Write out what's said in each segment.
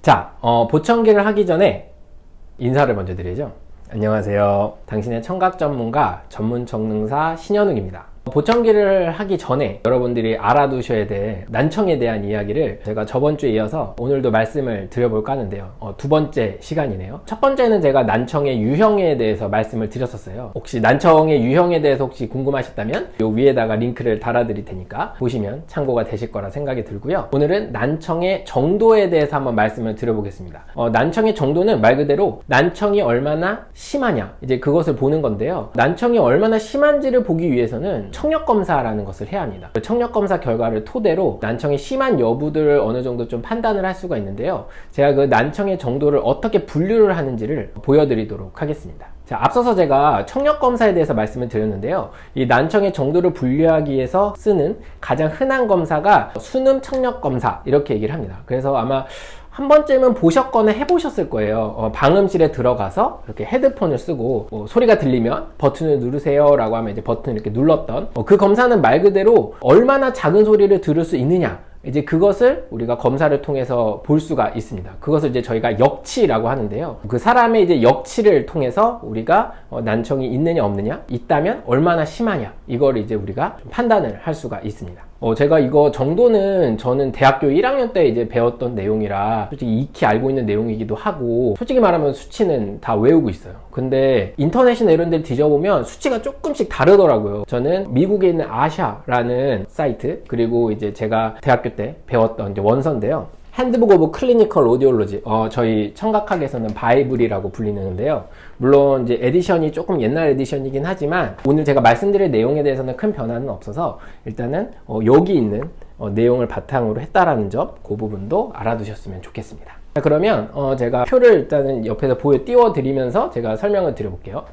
자, 보청기를 하기 전에 인사를 먼저 드리죠. 안녕하세요. 당신의 청각 전문가 전문 청능사 신현욱입니다. 보청기를 하기 전에 여러분들이 알아두셔야 될 난청에 대한 이야기를 제가 저번 주에 이어서 오늘도 말씀을 드려볼까 하는데요. 두 번째 시간이네요. 첫 번째는 제가 난청의 유형에 대해서 말씀을 드렸었어요. 혹시 난청의 유형에 대해서 혹시 궁금하셨다면 요 위에다가 링크를 달아드릴 테니까 보시면 참고가 되실 거라 생각이 들고요. 오늘은 난청의 정도에 대해서 한번 말씀을 드려보겠습니다. 난청의 정도는 말 그대로 난청이 얼마나 심하냐, 이제 그것을 보는 건데요. 난청이 얼마나 심한지를 보기 위해서는 청력검사라는 것을 해야 합니다. 청력검사 결과를 토대로 난청이 심한 여부들을 어느 정도 좀 판단을 할 수가 있는데요. 제가 그 난청의 정도를 어떻게 분류를 하는지를 보여드리도록 하겠습니다. 자, 앞서서 제가 청력검사에 대해서 말씀을 드렸는데요. 이 난청의 정도를 분류하기 위해서 쓰는 가장 흔한 검사가 수능 청력검사, 이렇게 얘기를 합니다. 그래서 아마 한 번쯤은 보셨거나 해보셨을 거예요. 방음실에 들어가서 이렇게 헤드폰을 쓰고 소리가 들리면 버튼을 누르세요 라고 하면 이제 버튼을 이렇게 눌렀던 그 검사는 말 그대로 얼마나 작은 소리를 들을 수 있느냐, 이제 그것을 우리가 검사를 통해서 볼 수가 있습니다. 그것을 이제 저희가 역치라고 하는데요. 그 사람의 이제 역치를 통해서 우리가 난청이 있느냐 없느냐, 있다면 얼마나 심하냐, 이걸 이제 우리가 판단을 할 수가 있습니다. 제가 이거 정도는 저는 대학교 1학년 때 이제 배웠던 내용이라 솔직히 익히 알고 있는 내용이기도 하고, 솔직히 말하면 수치는 다 외우고 있어요. 근데 인터넷이나 이런 데를 뒤져보면 수치가 조금씩 다르더라고요. 저는 미국에 있는 아샤라는 사이트, 그리고 이제 제가 대학교 때 배웠던 이제 원서인데요. 핸드북 오브 클리니컬 오디올로지, 저희 청각학에서는 바이블이라고 불리는데요. 물론 이제 에디션이 조금 옛날 에디션이긴 하지만 오늘 제가 말씀드릴 내용에 대해서는 큰 변화는 없어서 일단은 여기 있는 내용을 바탕으로 했다라는 점, 그 부분도 알아두셨으면 좋겠습니다. 자, 그러면 제가 표를 일단은 옆에서 띄워 드리면서 제가 설명을 드려볼게요.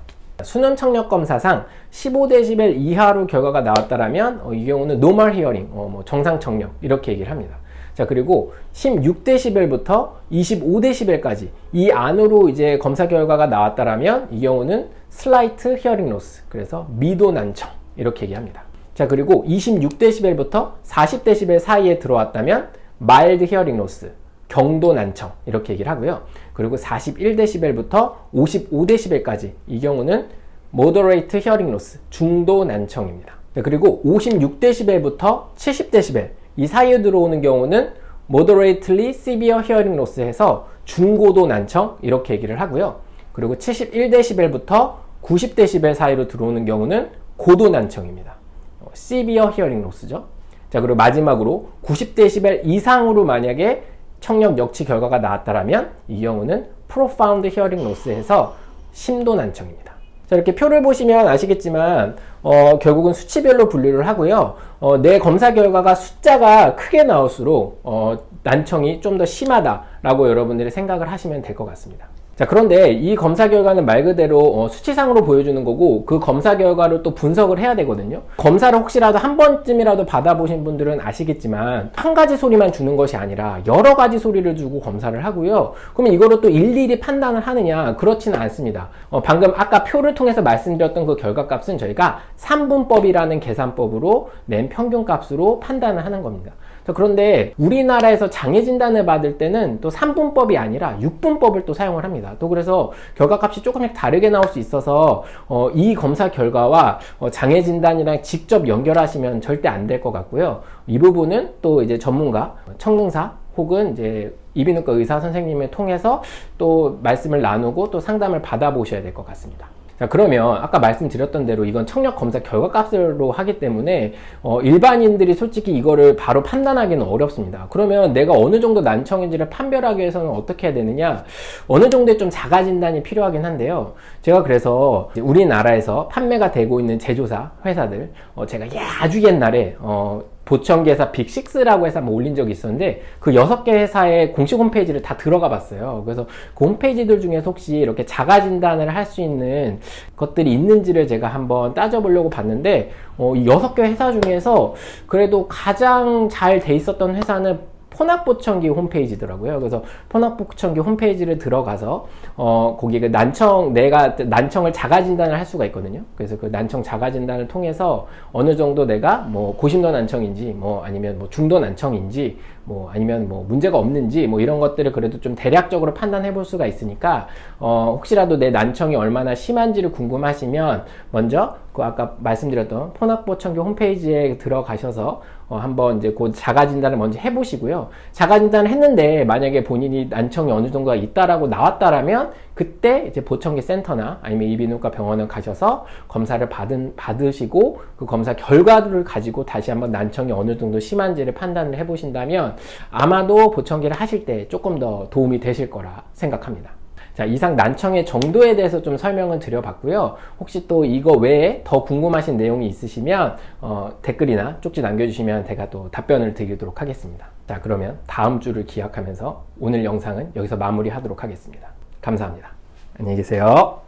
수능 청력 검사상 15dB 이하로 결과가 나왔다라면 이 경우는 normal hearing, 정상 청력, 이렇게 얘기를 합니다. 자, 그리고 16dB부터 25dB까지 이 안으로 이제 검사 결과가 나왔다라면 이 경우는 slight hearing loss, 그래서 미도 난청, 이렇게 얘기합니다. 자, 그리고 26dB부터 40dB 사이에 들어왔다면 mild hearing loss, 경도 난청, 이렇게 얘기를 하고요. 그리고 41dB부터 55dB까지 이 경우는 moderate hearing loss, 중도 난청입니다. 자, 그리고 56dB부터 70dB 이 사이에 들어오는 경우는 moderately severe hearing loss해서 중고도 난청, 이렇게 얘기를 하고요. 그리고 71dB부터 90dB 사이로 들어오는 경우는 고도 난청입니다. severe hearing loss죠. 자, 그리고 마지막으로 90dB 이상으로 만약에 청력 역치 결과가 나왔다라면 이 경우는 profound hearing loss해서 심도 난청입니다. 자, 이렇게 표를 보시면 아시겠지만 결국은 수치별로 분류를 하고요. 내 검사 결과가 숫자가 크게 나올수록 난청이 좀 더 심하다라고 여러분들이 생각을 하시면 될 것 같습니다. 자, 그런데 이 검사 결과는 말 그대로 수치상으로 보여주는 거고, 그 검사 결과를 또 분석을 해야 되거든요. 검사를 혹시라도 한 번쯤이라도 받아보신 분들은 아시겠지만 한 가지 소리만 주는 것이 아니라 여러 가지 소리를 주고 검사를 하고요. 그러면 이거를 또 일일이 판단을 하느냐, 그렇지는 않습니다. 방금 아까 표를 통해서 말씀드렸던 그 결과값은 저희가 3분법이라는 계산법으로 낸 평균값으로 판단을 하는 겁니다. 그런데 우리나라에서 장애 진단을 받을 때는 또 3분법이 아니라 6분법을 또 사용을 합니다. 또 그래서 결과값이 조금씩 다르게 나올 수 있어서 이 검사 결과와 장애 진단이랑 직접 연결하시면 절대 안 될 것 같고요. 이 부분은 또 이제 전문가, 청능사 혹은 이제 이비인후과 의사 선생님을 통해서 또 말씀을 나누고 또 상담을 받아보셔야 될 것 같습니다. 자, 그러면 아까 말씀드렸던 대로 이건 청력 검사 결과값으로 하기 때문에 일반인들이 솔직히 이거를 바로 판단하기는 어렵습니다. 그러면 내가 어느 정도 난청인지를 판별하기 위해서는 어떻게 해야 되느냐, 어느 정도의 좀 자가 진단이 필요하긴 한데요. 제가 그래서 우리나라에서 판매가 되고 있는 제조사 회사들, 제가 아주 옛날에 보청기 회사 빅6라고 해서 한번 올린 적이 있었는데 그 6개 회사의 공식 홈페이지를 다 들어가 봤어요. 그래서 그 홈페이지들 중에서 혹시 이렇게 자가 진단을 할 수 있는 것들이 있는지를 제가 한번 따져보려고 봤는데 이 6개 회사 중에서 그래도 가장 잘 돼 있었던 회사는 포낙보청기 홈페이지더라고요. 그래서 포낙보청기 홈페이지를 들어가서 거기 그 내가 난청을 자가 진단을 할 수가 있거든요. 그래서 그 난청 자가 진단을 통해서 어느 정도 내가 뭐 고심도 난청인지 뭐 아니면 뭐 중도 난청인지 뭐 아니면 뭐 문제가 없는지 뭐 이런 것들을 그래도 좀 대략적으로 판단해 볼 수가 있으니까 혹시라도 내 난청이 얼마나 심한지를 궁금하시면 먼저 그 아까 말씀드렸던 포낙보청기 홈페이지에 들어가셔서 한번 이제 그 자가 진단을 먼저 해보시고요. 자가 진단을 했는데 만약에 본인이 난청이 어느 정도가 있다라고 나왔다라면 그때 이제 보청기 센터나 아니면 이비인후과 병원을 가셔서 검사를 받으시고 그 검사 결과를 가지고 다시 한번 난청이 어느 정도 심한지를 판단을 해보신다면 아마도 보청기를 하실 때 조금 더 도움이 되실 거라 생각합니다. 자, 이상 난청의 정도에 대해서 좀 설명을 드려봤고요. 혹시 또 이거 외에 더 궁금하신 내용이 있으시면 댓글이나 쪽지 남겨주시면 제가 또 답변을 드리도록 하겠습니다. 자, 그러면 다음 주를 기약하면서 오늘 영상은 여기서 마무리하도록 하겠습니다. 감사합니다. 안녕히 계세요.